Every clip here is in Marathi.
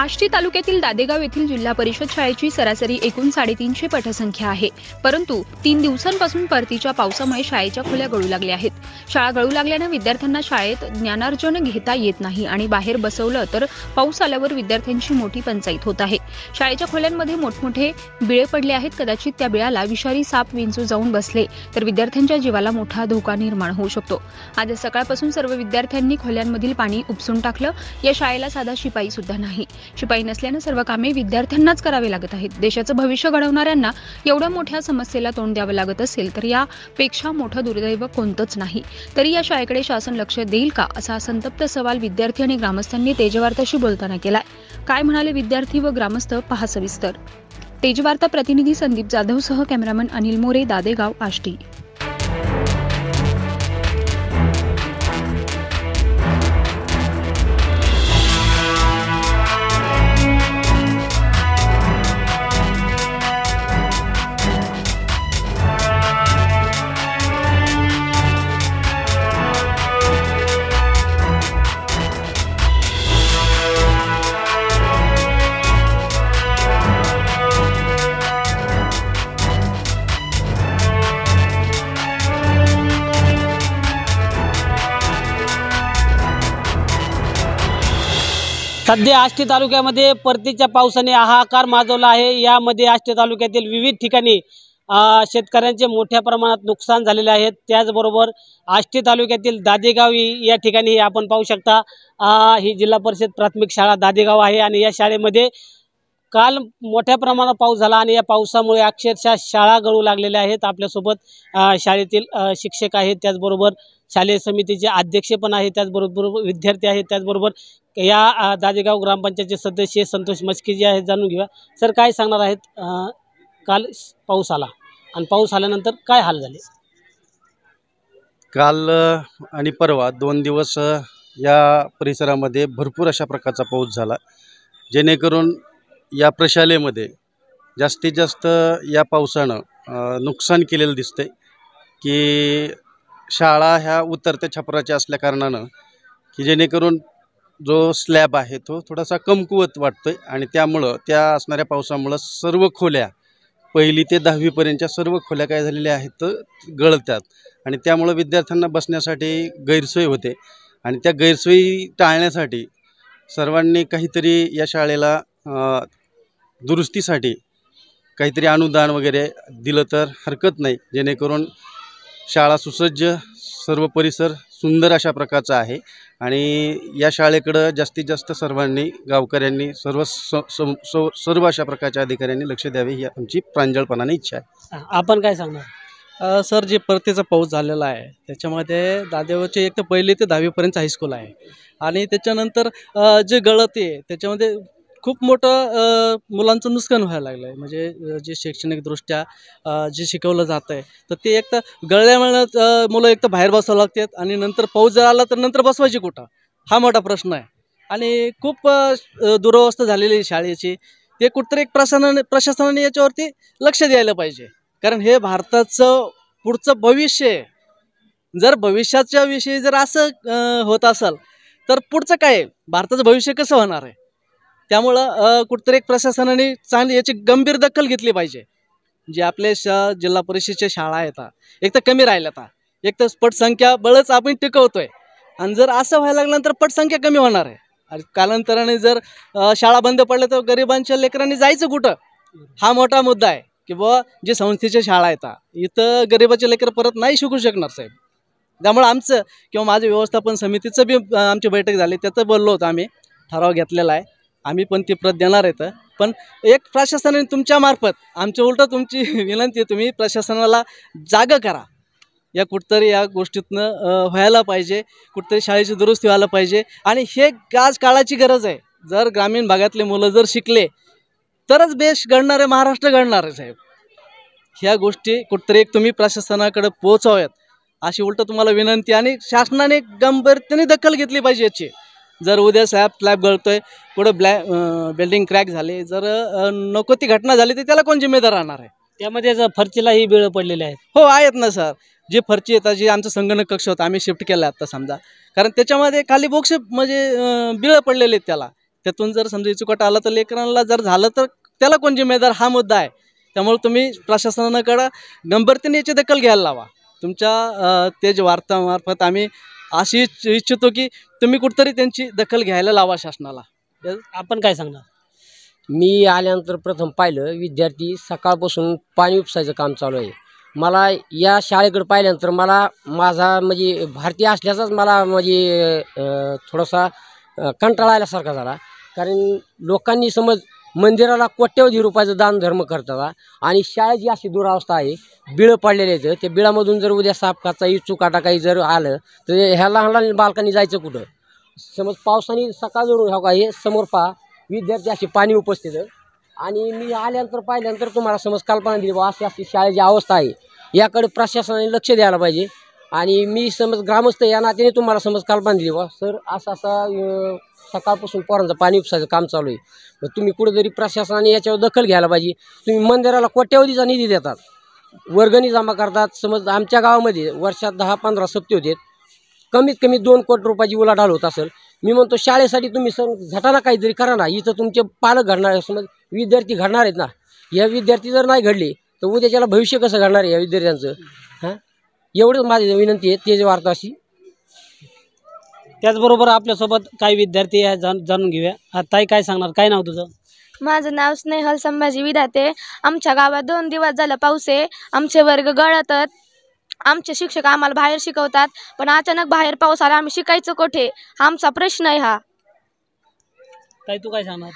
आष्टी तालुक्यातील दादेगाव येथील जिल्हा परिषद शाळेची सरासरी एकूण 350 पटसंख्या आहे। परंतु 3 दिवसांपासून परतीच्या पावसामुळे शाळेच्या खोल्या गळू लागल्या आहेत। शाळा गळू लागल्याने विद्यार्थ्यांना शाळेत ज्ञानार्जन घेता येत नाही आणि बाहेर बसवलं तर पाऊस आल्यावर विद्यार्थ्यांची मोठी पंचायत होत आहे। शाळेच्या खोल्यांमध्ये मोठमोठे बिळे पडले आहेत। कदाचित त्या बिळाला विषारी साप विंचू जाऊन बसले तर विद्यार्थ्यांच्या जीवाला मोठा धोका निर्माण होऊ शकतो। आज सकाळपासून सर्व विद्यार्थ्यांनी खोल्यांमधील पाणी उपसून टाकलं। या शाळेला साधा शिपाई सुद्धा नाही। शिपाई नसल्याने सर्व कामे विद्यार्थ्यांनाच करावे लागत आहेत। देशाचं भविष्य घडवणाऱ्यांना एवढ्या मोठ्या समस्येला तोंड द्यावं लागत असेल तर यापेक्षा मोठं दुर्दैव कोणतंच नाही। तरी या शाळेकडे शासन लक्ष देईल का असा संतप्त सवाल विद्यार्थी आणि ग्रामस्थांनी तेजवार्ताशी बोलताना केलाय। काय म्हणाले विद्यार्थी व ग्रामस्थ पहा सविस्तर। तेजवार्ता प्रतिनिधी संदीप जाधवसह कॅमेरामन अनिल मोरे, दादेगाव, आष्टी। सध्या आष्टी तालुक्यामध्ये परतीच्या पावसाने हाहाकार माजवला आहे। यामध्ये आष्टी तालुक्यातील विविध ठिकाणी शेतकऱ्यांचे मोठ्या प्रमाणात नुकसान झालेले आहे। त्याचबरोबर आष्टी तालुक्यातील दादेगाव या ठिकाणी आपण पाहू शकता। ही जिल्हा परिषद प्राथमिक शाळा दादेगाव आहे आणि या शाळेमध्ये काल मोठ्या प्रमाणात पाऊस झाला आणि या पावसामुळे अक्षरशः शाळा गळू लागलेल्या आहेत। आपल्यासोबत शाळेतील शिक्षक आहेत, त्याचबरोबर शालेय समितीचे अध्यक्ष पण आहेत, त्याचबरोबर विद्यार्थी आहेत, त्याचबरोबर या दादेगाव ग्रामपंचायतचे सदस्य संतोष मस्के जे आहेत जाणून घेऊया। सर, काय सांगणार आहेत? काल पाऊस आला आणि पाऊस आल्यानंतर काय हाल झाले? काल आणि परवा 2 दिवस या परिसरामध्ये भरपूर अशा प्रकारचा पाऊस झाला, जेणेकरून या प्रशालेमध्ये जास्तीत जास्त या पावसानं नुकसान केलेलं दिसतंय। की शाळा ह्या उतरत्या छपराच्या असल्या कारणानं की जेणेकरून जो स्लॅब आहे तो थोडासा कमकुवत वाटतोय आणि त्यामुळं त्या असणाऱ्या पावसामुळं सर्व खोल्या 1ली ते 10वी पर्यंतच्या सर्व खोल्या काय झालेल्या आहेत तर गळतात आणि त्यामुळं विद्यार्थ्यांना बसण्यासाठी गैरसोय होते आणि त्या गैरसोयी टाळण्यासाठी सर्वांनी काहीतरी या शाळेला दुरुस्तीसाठी काहीतरी अनुदान वगैरे दिलं तर हरकत नाही, जेणेकरून शाळा सुसज्ज, सर्व परिसर सुंदर अशा प्रकारचा आहे आणि या शाळेकडं जास्तीत जास्त सर्वांनी, गावकऱ्यांनी, सर्व अशा प्रकारच्या अधिकाऱ्यांनी लक्ष द्यावे ही आमची प्रांजळपणाने इच्छा आहे। आपण काय सांगणार? सर, जे परतीचा पाऊस झालेला आहे त्याच्यामध्ये दादेगावचे एक तर 1ली ते 10वी पर्यंत हायस्कूल आहे आणि त्याच्यानंतर जे गळते त्याच्यामध्ये खूप मोठं मुलांचं नुकसान व्हायला लागलं आहे। म्हणजे जे शैक्षणिकदृष्ट्या जे शिकवलं जातं आहे तर ते एक तर गळल्यामुळे मुलं एक तर बाहेर बसावं लागतात आणि नंतर पाऊस जर आला तर नंतर बसवायची कुठं, हा मोठा प्रश्न आहे आणि खूप दुरवस्था झालेली आहे शाळेची। ते कुठतरी एक प्रशासनाने याच्यावरती लक्ष द्यायला पाहिजे, कारण हे भारताचं पुढचं भविष्य आहे। जर भविष्याच्या विषयी जर असं होत असेल तर पुढचं काय, भारताचं भविष्य कसं होणार आहे? त्यामुळं कुठतरी एक प्रशासनाने चांगली याची गंभीर दखल घेतली पाहिजे। जे आपले जिल्हा परिषदेच्या शाळा आहेत एक तर कमी राहिल्यात, एक तर पटसंख्या बळच आपण टिकवतोय आणि जर असं व्हायला लागल्यानंतर पटसंख्या कमी होणार आहे आणि कालांतराने जर शाळा बंद पडल्या तर गरिबांच्या लेकरांनी जायचं कुठं, हा मोठा मुद्दा आहे। की बुवा जे संस्थेच्या शाळा आहेत इथं गरिबाचे लेकर परत नाही शिकू शकणार साहेब। त्यामुळे आमचं किंवा माझं व्यवस्थापन समितीचं बी आमची बैठक झाली, त्याचं बोललो होतं, आम्ही ठराव घेतलेला आहे, आम्ही पण ती प्रत देणार आहेत। पण एक प्रशासनाने तुमच्या मार्फत आमच्या उलट तुमची विनंती आहे, तुम्ही प्रशासनाला जागा करा। या कुठतरी या गोष्टीतनं व्हायला पाहिजे, कुठतरी शाळेची दुरुस्ती व्हायला पाहिजे आणि हे आज काळाची गरज आहे। जर ग्रामीण भागातले मुलं जर शिकले तरच देश घडणार आहे, महाराष्ट्र घडणार आहे साहेब। ह्या गोष्टी कुठतरी एक तुम्ही प्रशासनाकडे पोहोचवाव्यात अशी उलट तुम्हाला विनंती आणि शासनाने गंभीरतेने दखल घेतली पाहिजे याची। जर उद्या स्लॅब गळतोय, कुठं बिल्डिंग क्रॅक झाले, जर नको ती घटना झाली तर त्याला कोण जिम्मेदार राहणार आहे? त्यामध्ये फरचीलाही बिळ पडलेले आहेत। हो आहेत ना सर, जे फरची येतात, जे आमचं संगणक कक्ष होता आम्ही शिफ्ट केला आता समजा, कारण त्याच्यामध्ये खाली बॉक्स म्हणजे बिळ पडलेले आहेत त्याला, त्यातून जर समजा इचुकाटा आला तर लेकरांना जर झालं तर त्याला कोण जिम्मेदार, हा मुद्दा आहे. त्यामुळे तुम्ही प्रशासनाकडं गंभीरतेने याची दखल घ्यायला लावा. तुमच्या तेज वार्तामार्फत आम्ही अशी इच्छितो की तुम्ही कुठंतरी त्यांची दखल घ्यायला लावा शासनाला. आपण काय सांगणार? मी आल्यानंतर प्रथम पाहिलं विद्यार्थी सकाळपासून पाणी उपसायचं काम चालू आहे. मला या शाळेकडे पाहिल्यानंतर मला माझा म्हणजे भारतीय असल्याचाच मला म्हणजे थोडासा कंटाळा आल्यासारखा झाला. कारण लोकांनी समज मंदिराला कोट्यवधी रुपयाचं दान धर्म करतात आणि शाळेची अशी दुरावस्था आहे, बिळं पडलेले आहेत. त्या बिळामधून जर उद्या सापकाचा इचुकाटा काही जर आलं तर ह्या लहान लहान बालकांनी जायचं कुठं? समज पावसाने सकाळ जरून ह्या काय समोर पहा विद्यार्थी असे पाणी उपस्थित आणि मी आल्यानंतर पाहिल्यानंतर तुम्हाला समज कल्पना दिली बा अशी अशी शाळेची अवस्था आहे. याकडे प्रशासनाने लक्ष द्यायला पाहिजे. आणि मी समज ग्रामस्थ या नात्याने तुम्हाला समज कल्पना दिली बा सर असा सकाळपासून पोरांचं पाणी उपसायचं काम चालू आहे. मग तुम्ही कुठेतरी प्रशासनाने याच्यावर दखल घ्यायला पाहिजे. तुम्ही मंदिराला कोट्यवधीचा निधी देतात, वर्गणी जमा करतात. समज आमच्या गावामध्ये वर्षात 10-15 सप्ते होते, कमीत कमी 2 कोटी रुपयाची उलाढाल होत असेल. मी म्हणतो शाळेसाठी तुम्ही झटाना काहीतरी करा ना. इथं तुमचे पालक घडणार, समज विद्यार्थी घडणार आहेत ना. या विद्यार्थी जर नाही घडले तर उद्याच्याला भविष्य कसं घडणार आहे या विद्यार्थ्यांचं? हां, एवढंच माझी विनंती आहे तेज वार्ता अशी. त्याचबरोबर आपल्यासोबत काही विद्यार्थी आहे, जाणून घेऊया. ताई काय सांगणार? काय नाव तुझं? माझं नाव स्नेहल संभाजी विधाते. आमच्या गावात 2 दिवस झालं पाऊस आहे. आमचे वर्ग गळतात. आमचे शिक्षक आम्हाला बाहेर शिकवतात, पण अचानक बाहेर पाऊस आला, आम्ही शिकायचं कुठे? हा आमचा प्रश्न आहे. हा ताई तू काय सांगणार?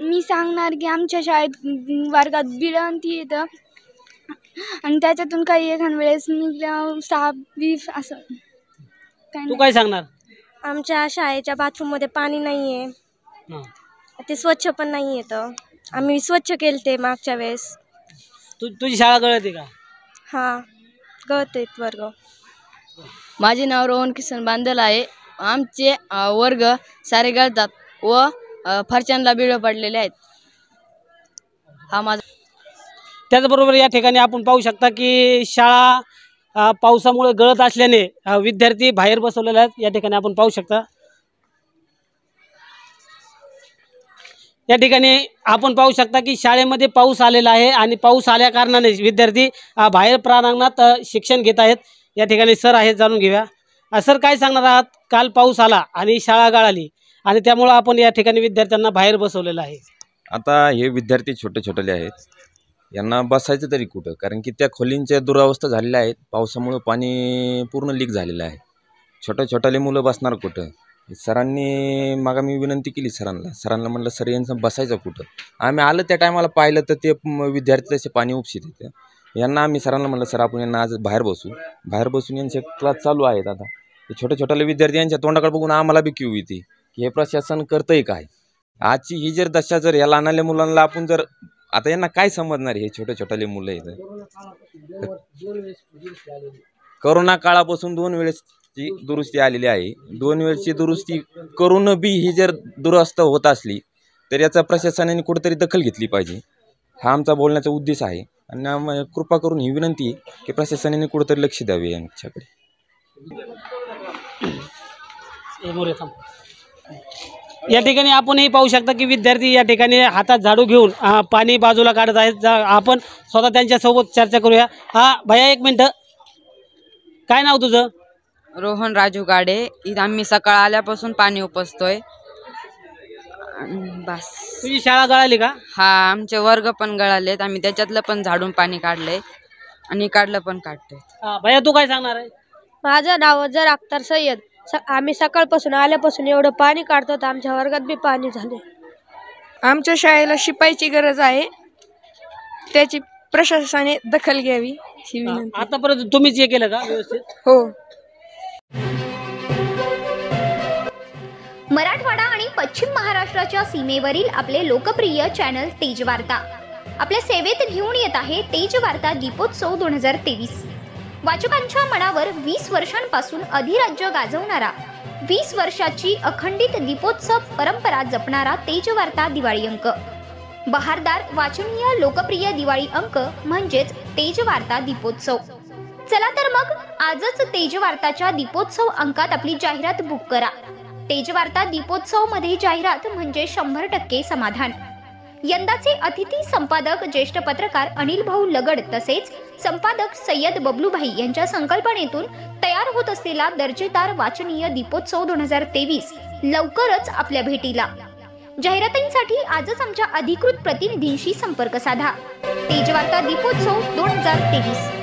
मी सांगणार की आमच्या शाळेत वर्गात बिळंती येतं आणि त्याच्यातून काही एखाद वेळेस निघलं साप बीफ असं तू काय सांगणार? आमच्या शाळेच्या बाथरूममध्ये पाणी नाही आहे, ते स्वच्छ पण नाही येतं. आम्ही स्वच्छ केलं ते मागच्या वेळेस. तुझी शाळा गळते का? हां, गळते वर्ग. माझे नाव रोहन किसन बांदल आहे. आमचे वर्ग सारे गळतात व फरच्यांना बिळं पडलेले आहेत. हा माझा. त्याचबरोबर या ठिकाणी आपण पाहू शकता की शाळा पावसामुळे गळत असल्याने विद्यार्थी बाहेर बसवलेले आहेत. या ठिकाणी आपण पाहू शकता. या ठिकाणी आपण पाहू शकता की शाळेमध्ये पाऊस आलेला आहे आणि पाऊस आल्या कारणाने विद्यार्थी बाहेर प्रांगणात शिक्षण घेत आहेत. या ठिकाणी सर आहेत, जाणून घेऊया. सर काय सांगणार आहात? काल पाऊस आला आणि शाळा गळाली आणि त्यामुळे आपण या ठिकाणी विद्यार्थ्यांना बाहेर बसवलेलं आहे. आता हे विद्यार्थी छोटे छोटेले आहेत, यांना बसायचं तरी कुठं? कारण की त्या खोलींच्या दुरावस्था झालेल्या आहेत. पावसामुळे पाणी पूर्ण लीक झालेलं आहे. छोट्या छोट्याले मुलं बसणार कुठं? सरांनी मग मी विनंती केली सरांना म्हणलं सर यांचं बसायचं कुठं? आम्ही आलं त्या टायमाला पाहिलं तर ते विद्यार्थी तसे पाणी उपसित येते. यांना आम्ही सरांना म्हणलं सर आपण यांना आज बाहेर बसून यांचे क्लास चालू आहेत. आता हे छोट्या छोट्याले विद्यार्थी यांच्या तोंडाकडे बघून आम्हाला बी क्यू येते की हे प्रशासन करतंय काय? आजची ही जर दशा जर या लहानल्या मुलांना आपण जर आता यांना काय समजणार? हे छोटे छोट्याले मुलं आहेत. करोना काळापासून 2 वेळेसची दुरुस्ती आलेली आहे. 2 वेळची दुरुस्ती करून बी ही जर दुरावस्था होत असली तर याचा प्रशासनाने कुठेतरी दखल घेतली पाहिजे. हा आमचा बोलण्याचा उद्देश आहे. आणि कृपा करून ही विनंती आहे की प्रशासनाने कुठेतरी लक्ष द्यावे यांच्याकडे. या ठिकाणी आपणही पाहू शकता की विद्यार्थी या ठिकाणी हातात झाडू घेऊन पाणी बाजूला काढत आहेत. आपण स्वतः त्यांच्यासोबत चर्चा करूया. भैया 1 मिनटं, काय नाव तुझं? रोहन राजू गाडे. इथं आम्ही सकाळ आल्यापासून पाणी उपसतोय. बस. तुझी शाळा गळाली का? हा, आमचे वर्ग पण गळालेत. आम्ही त्याच्यातलं पण झाडून पाणी काढलंय आणि काढलं पण काढतोय. भैया तू काय सांगणार आहे? माझं नाव अजर अख्तर सय्यद. आम्ही सकाळपासून आल्यापासून एवढं पाणी काढतो तर आमच्या वर्गात बी पाणी झाले. आमच्या शाळेला शिपाईची गरज आहे, त्याची प्रशासनाने दखल घ्यावी ही विनंती. आतापर्यंत तुम्हीच हे केलं का व्यवस्थित? हो. मराठवाडा आणि पश्चिम महाराष्ट्राच्या सीमेवरील आपले लोकप्रिय चॅनल तेज वार्ता आपल्या सेवेत घेऊन येत आहे तेज वार्ता दीपोत्सव 2023. वाचकांच्या मनावर 20 वर्षांपासून अधिराज्य गाजवणारा, 20 वर्षाची अखंडित दीपोत्सव परंपरा जपणारा तेज वार्ता दिवाळी अंक. बहारदार वाचनीय लोकप्रिय दिवाळी अंक म्हणजेच तेज वार्ता दीपोत्सव. चला तर मग आजच तेज वार्ताच्या दीपोत्सव अंकात आपली जाहिरात बुक करा. तेजवार्ता दीपोत्सव मध्ये जाहिरात म्हणजे 100% समाधान। यंदाचे अतिथी संपादक ज्येष्ठ पत्रकार अनिल भाऊ लगड तसेच संपादक सय्यद बबलूभाई यांच्या संकल्पनेतून तयार होत असलेला दर्जेदार वाचनीय दीपोत्सव 2023 लवकरच आपल्या भेटीला। जाहिरातींसाठी आजच आमच्या अधिकृत प्रतिनिधींशी संपर्क साधा। तेजवार्ता दीपोत्सव 2023।